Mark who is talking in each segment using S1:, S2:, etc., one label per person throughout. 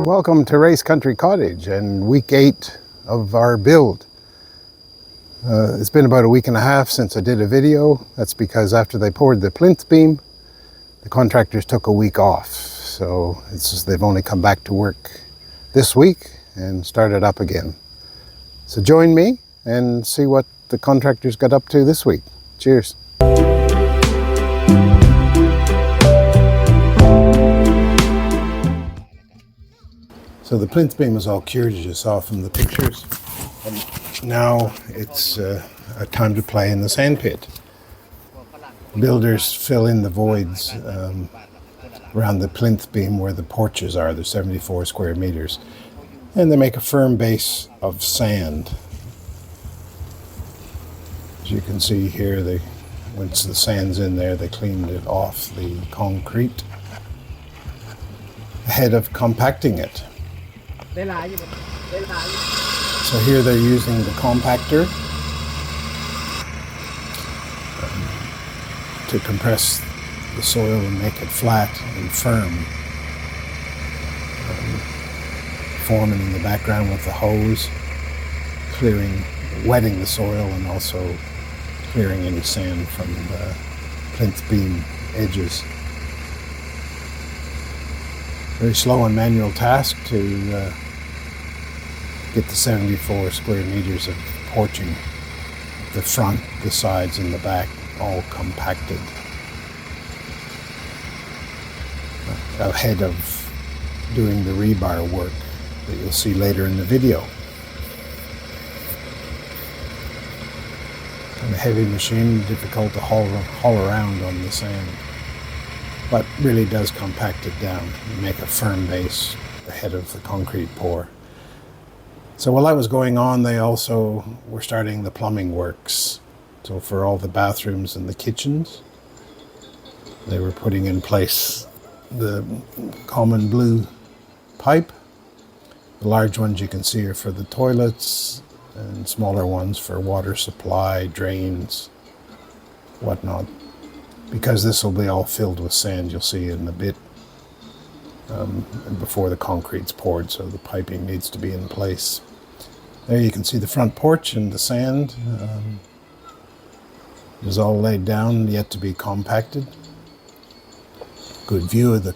S1: Welcome to Race Country Cottage and week 8 of our build. It's been about a week and a half since I did a video. That's because after they poured the plinth beam, the contractors took a week off. So they've only come back to work this week and started up again. So join me and see what the contractors got up to this week. Cheers. So the plinth beam is all cured, as you saw from the pictures. And now it's time to play in the sandpit. Builders fill in the voids around the plinth beam where the porches are. They're 74 square meters. And they make a firm base of sand. As you can see here, once the sand's in there, they cleaned it off the concrete ahead of compacting it. So here they're using the compactor to compress the soil and make it flat and firm. Foreman in the background with the hose, wetting the soil and also clearing any sand from the plinth beam edges. Very slow and manual task to get the 74 square meters of porching, the front, the sides, and the back all compacted ahead of doing the rebar work that you'll see later in the video. And a heavy machine, difficult to haul around on the sand, but really does compact it down and make a firm base ahead of the concrete pour. So while that was going on, they also were starting the plumbing works. So for all the bathrooms and the kitchens, they were putting in place the common blue pipe. The large ones you can see are for the toilets, and smaller ones for water supply, drains, whatnot. Because this will be all filled with sand, you'll see in a bit, before the concrete's poured, so the piping needs to be in place. There you can see the front porch and the sand is all laid down, yet to be compacted. Good view of the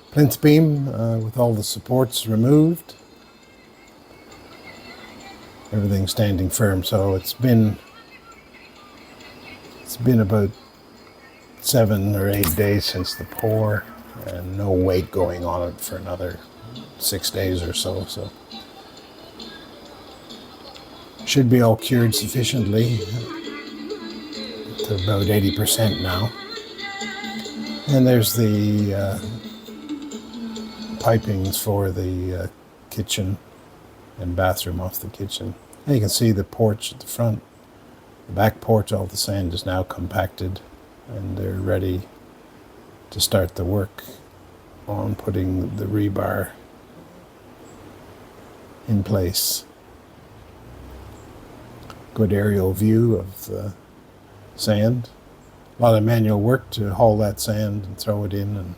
S1: plinth beam with all the supports removed. Everything standing firm. So it's been about 7 or 8 days since the pour, and no weight going on it for another 6 days or so. So should be all cured sufficiently to about 80% now. And there's the pipings for the kitchen and bathroom off the kitchen. And you can see the porch at the front. The back porch, all the sand is now compacted, and they're ready to start the work on putting the rebar in place. Good aerial view of the sand. A lot of manual work to haul that sand and throw it in and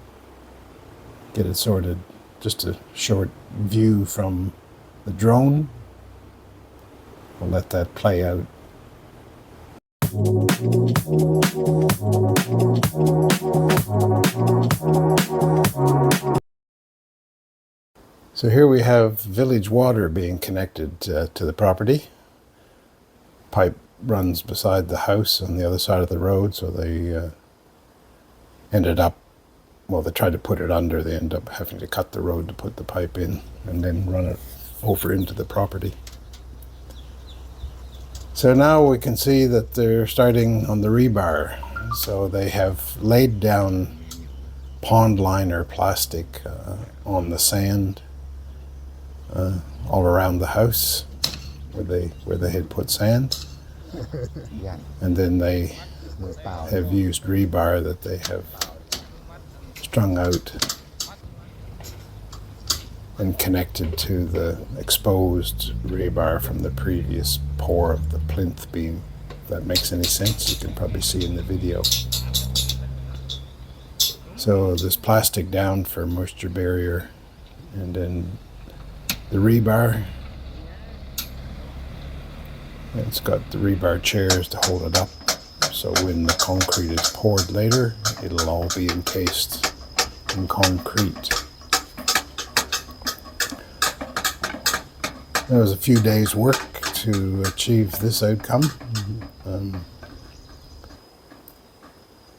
S1: get it sorted. Just a short view from the drone. We'll let that play out. So here we have village water being connected to the property. Pipe runs beside the house on the other side of the road, so they ended up, well, they tried to put it under. They ended up having to cut the road to put the pipe in and then run it over into the property. So now we can see that they're starting on the rebar. So they have laid down pond liner plastic on the sand all around the house where they had put sand. And then they have used rebar that they have strung out and connected to the exposed rebar from the previous pour of the plinth beam. If that makes any sense, you can probably see in the video. So there's plastic down for moisture barrier, and then the rebar. It's got the rebar chairs to hold it up, so when the concrete is poured later, it'll all be encased in concrete. There was a few days' work to achieve this outcome.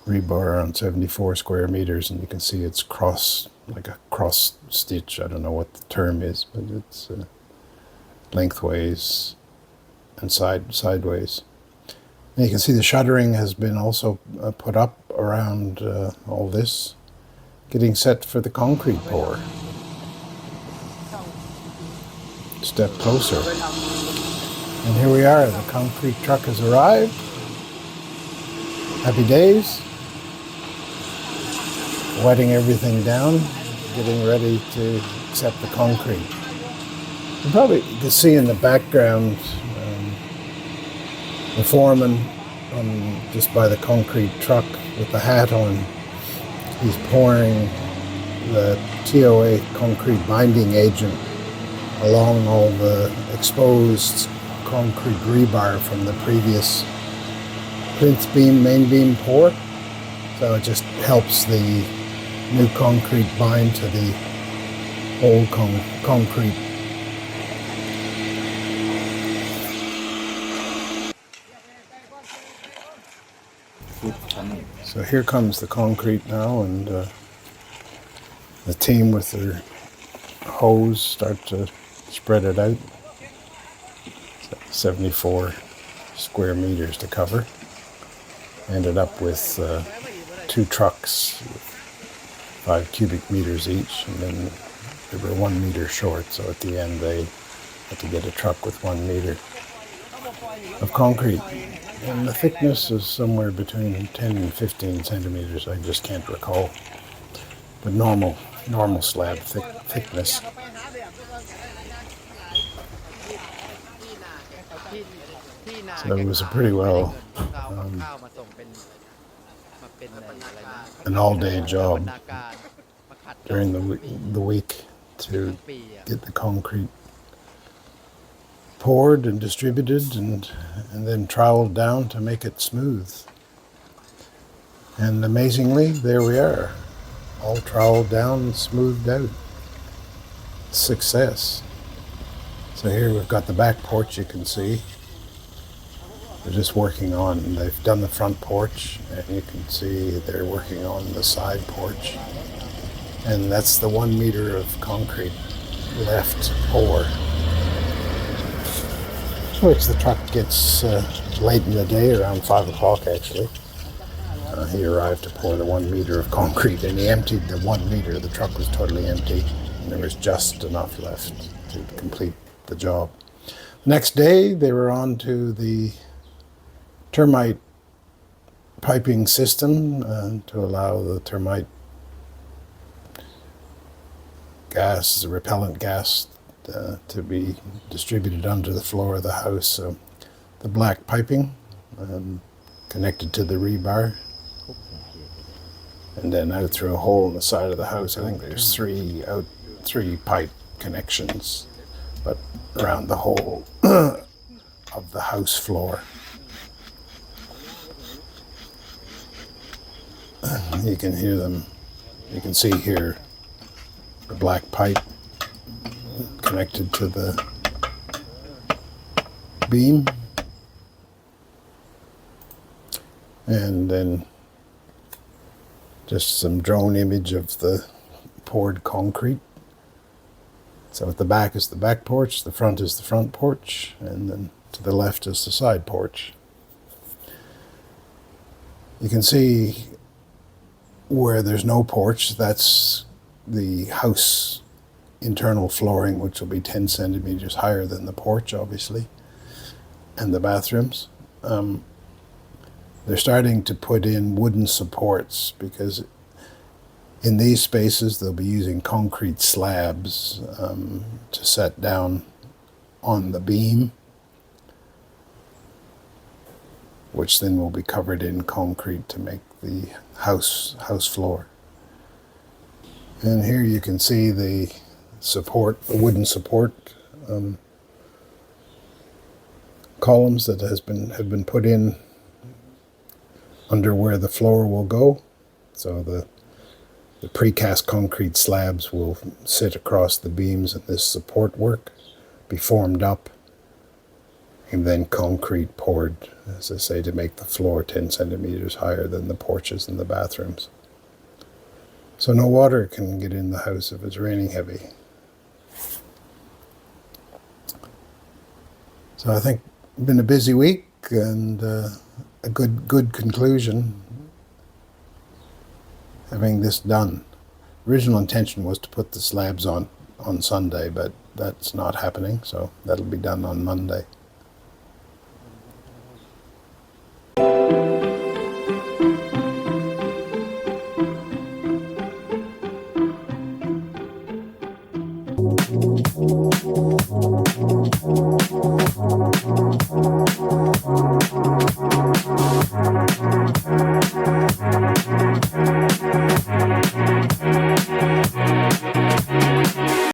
S1: Rebar on 74 square meters, and you can see it's like a cross stitch. I don't know what the term is, but it's lengthways and sideways. And you can see the shuttering has been also put up around all this, getting set for the concrete pour. Step closer. And here we are, the concrete truck has arrived. Happy days. Wetting everything down, getting ready to accept the concrete. You probably can see in the background the foreman just by the concrete truck with the hat on. He's pouring the TOA concrete binding agent along all the exposed concrete rebar from the previous plinth beam, main beam pour. So it just helps the new concrete bind to the old concrete. So here comes the concrete now, and the team with their hose start to spread it out. 74 square meters to cover. Ended up with 2 trucks, 5 cubic meters each, and then they were 1 meter short, so at the end they had to get a truck with 1 meter of concrete. And the thickness is somewhere between 10 and 15 centimeters, I just can't recall. But normal slab thickness. So it was a pretty well an all-day job during the week to get the concrete poured and distributed and then troweled down to make it smooth. And amazingly, there we are, all troweled down and smoothed out. Success. So here we've got the back porch, you can see. They're just working on, they've done the front porch, and you can see they're working on the side porch. And that's the 1 meter of concrete left to pour, which the truck gets late in the day, around 5 o'clock actually. He arrived to pour the 1 meter of concrete, and he emptied the 1 meter. The truck was totally empty, and there was just enough left to complete the job. Next day, they were on to the termite piping system to allow the termite gas, the repellent gas, to be distributed under the floor of the house. So the black piping connected to the rebar, and then out through a hole in the side of the house. I think there's 3 pipe connections, but around the whole of the house floor. You can hear them. You can see here the black pipe connected to the beam, and then just some drone image of the poured concrete. So at the back is the back porch, the front is the front porch, and then to the left is the side porch. You can see where there's no porch, that's the house internal flooring, which will be 10 centimeters higher than the porch, obviously, and the bathrooms. They're starting to put in wooden supports, because in these spaces they'll be using concrete slabs to set down on the beam, which then will be covered in concrete to make the house floor. And here you can see the support, the wooden support columns that have been put in under where the floor will go. So the precast concrete slabs will sit across the beams, and this support work be formed up, and then concrete poured, as I say, to make the floor 10 centimeters higher than the porches and the bathrooms. So no water can get in the house if it's raining heavy. So I think it's been a busy week, and a good conclusion having this done. Original intention was to put the slabs on Sunday, but that's not happening, so that'll be done on Monday.